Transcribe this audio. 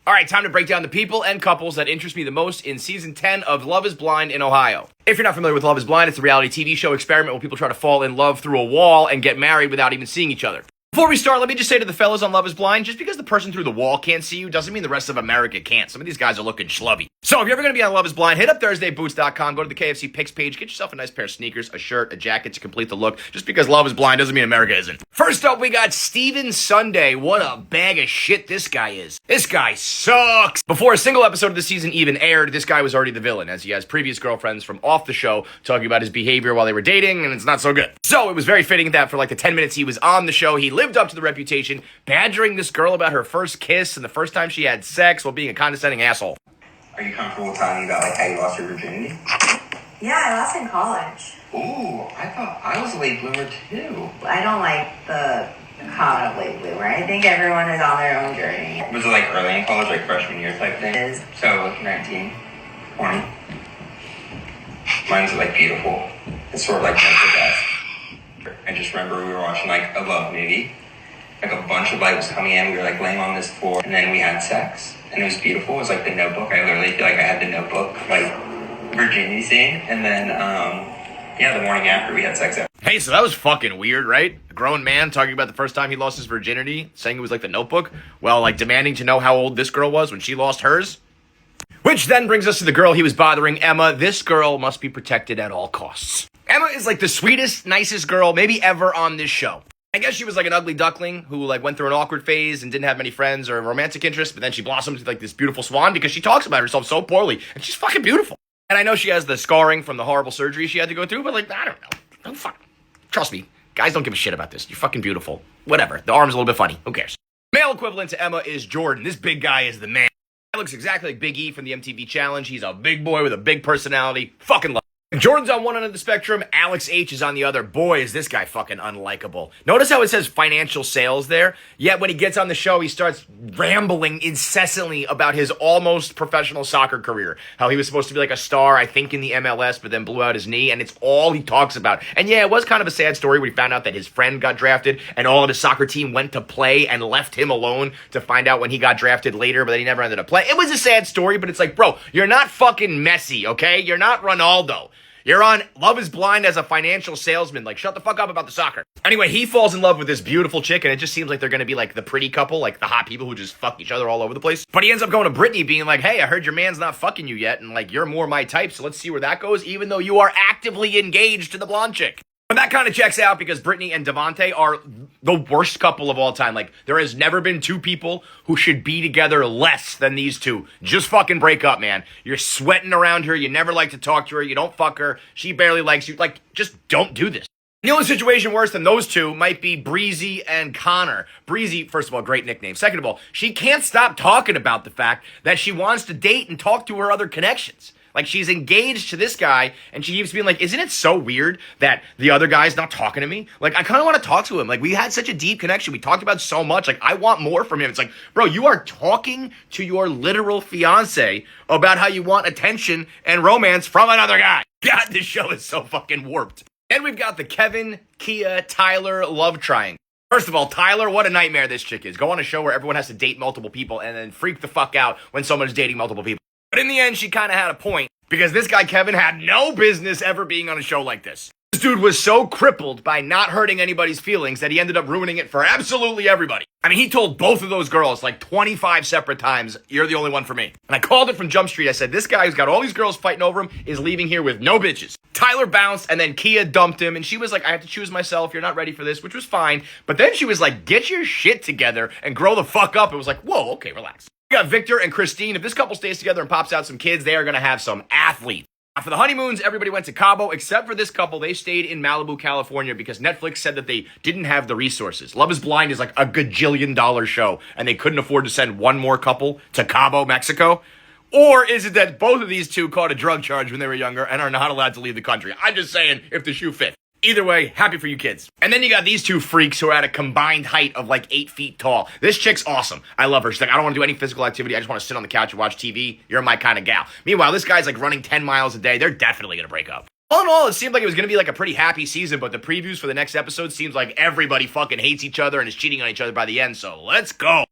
All right, time to break down the people and couples that interest me the most in Season 10 of Love is Blind in Ohio. If you're not familiar with Love is Blind, it's a reality TV show experiment where people try to fall in love through a wall and get married without even seeing each other. Before we start, let me just say to the fellas on Love is Blind, just because the person through the wall can't see you doesn't mean the rest of America can't. Some of these guys are looking schlubby. So if you're ever going to be on Love is Blind, hit up ThursdayBoots.com, go to the KFC Picks page, get yourself a nice pair of sneakers, a shirt, a jacket to complete the look. Just because Love is Blind doesn't mean America isn't. First up, we got Steven Sunday. What a bag of shit this guy is. This guy sucks. Before a single episode of the season even aired, this guy was already the villain, as he has previous girlfriends from off the show talking about his behavior while they were dating, and it's not so good. So it was very fitting that for like the 10 minutes he was on the show, he lived up to the reputation, badgering this girl about her first kiss and the first time she had sex while being a condescending asshole. Are you comfortable telling me about like how you lost your virginity? Yeah, I lost in college. Ooh, I thought I was a late bloomer too. I don't like the comment of late bloomer. I think everyone is on their own journey. Was it like early in college, like freshman year type thing? It is. So 19, 20. Mine's like beautiful. It's sort of like the best. I just remember we were watching like a love movie. Like a bunch of light was coming in. We were like laying on this floor, and then we had sex, and it was beautiful. It was like The Notebook. I literally feel like I had The Notebook, like virginity scene, and then the morning after we had sex. Hey, so that was fucking weird, right? A grown man talking about the first time he lost his virginity, saying it was like The Notebook, while like demanding to know how old this girl was when she lost hers. Which then brings us to the girl he was bothering, Emma. This girl must be protected at all costs. Emma is like the sweetest, nicest girl maybe ever on this show. I guess she was like an ugly duckling who like went through an awkward phase and didn't have many friends or romantic interests, but then she blossomed into like this beautiful swan because she talks about herself so poorly, and she's fucking beautiful. And I know she has the scarring from the horrible surgery she had to go through, but like, I don't know. Don't fuck. Trust me, guys don't give a shit about this. You're fucking beautiful. Whatever. The arm's a little bit funny. Who cares? Male equivalent to Emma is Jordan. This big guy is the man. He looks exactly like Big E from the MTV Challenge. He's a big boy with a big personality. Fucking love. Jordan's on one end of the spectrum, Alex H is on the other. Boy, is this guy fucking unlikable. Notice how it says financial sales there? Yet when he gets on the show, he starts rambling incessantly about his almost professional soccer career. How he was supposed to be like a star, I think, in the MLS, but then blew out his knee, and it's all he talks about. And yeah, it was kind of a sad story when he found out that his friend got drafted, and all of his soccer team went to play and left him alone to find out when he got drafted later, but then he never ended up playing. It was a sad story, but it's like, bro, you're not fucking Messi, okay? You're not Ronaldo. You're on Love is Blind as a financial salesman. Like, shut the fuck up about the soccer. Anyway, he falls in love with this beautiful chick, and it just seems like they're going to be like the pretty couple, like the hot people who just fuck each other all over the place. But he ends up going to Brittany being like, hey, I heard your man's not fucking you yet, and like, you're more my type, so let's see where that goes, even though you are actively engaged to the blonde chick. But that kind of checks out because Brittany and Devontae are the worst couple of all time. Like, there has never been two people who should be together less than these two. Just fucking break up, man. You're sweating around her. You never like to talk to her. You don't fuck her. She barely likes you. Like, just don't do this. The only situation worse than those two might be Breezy and Connor. Breezy, first of all, great nickname. Second of all, she can't stop talking about the fact that she wants to date and talk to her other connections. Like, she's engaged to this guy, and she keeps being like, isn't it so weird that the other guy's not talking to me? Like, I kind of want to talk to him. Like, we had such a deep connection. We talked about so much. Like, I want more from him. It's like, bro, you are talking to your literal fiance about how you want attention and romance from another guy. God, this show is so fucking warped. Then we've got the Kevin, Kia, Tyler love triangle. First of all, Tyler, what a nightmare this chick is. Go on a show where everyone has to date multiple people and then freak the fuck out when someone's dating multiple people. But in the end, she kind of had a point, because this guy, Kevin, had no business ever being on a show like this. This dude was so crippled by not hurting anybody's feelings that he ended up ruining it for absolutely everybody. I mean, he told both of those girls like 25 separate times, you're the only one for me. And I called it from Jump Street. I said, this guy who's got all these girls fighting over him is leaving here with no bitches. Tyler bounced, and then Kia dumped him, and she was like, I have to choose myself. You're not ready for this, which was fine. But then she was like, get your shit together and grow the fuck up. It was like, whoa, okay, relax. We got Victor and Christine. If this couple stays together and pops out some kids, they are going to have some athletes. For the honeymoons, everybody went to Cabo, except for this couple. They stayed in Malibu, California, because Netflix said that they didn't have the resources. Love is Blind is like a gajillion-dollar show, and they couldn't afford to send one more couple to Cabo, Mexico. Or is it that both of these two caught a drug charge when they were younger and are not allowed to leave the country? I'm just saying, if the shoe fits. Either way, happy for you kids. And then you got these two freaks who are at a combined height of like 8 feet tall. This chick's awesome. I love her. She's like, I don't want to do any physical activity. I just want to sit on the couch and watch TV. You're my kind of gal. Meanwhile, this guy's like running 10 miles a day. They're definitely going to break up. All in all, it seemed like it was going to be like a pretty happy season, but the previews for the next episode seems like everybody fucking hates each other and is cheating on each other by the end, so let's go.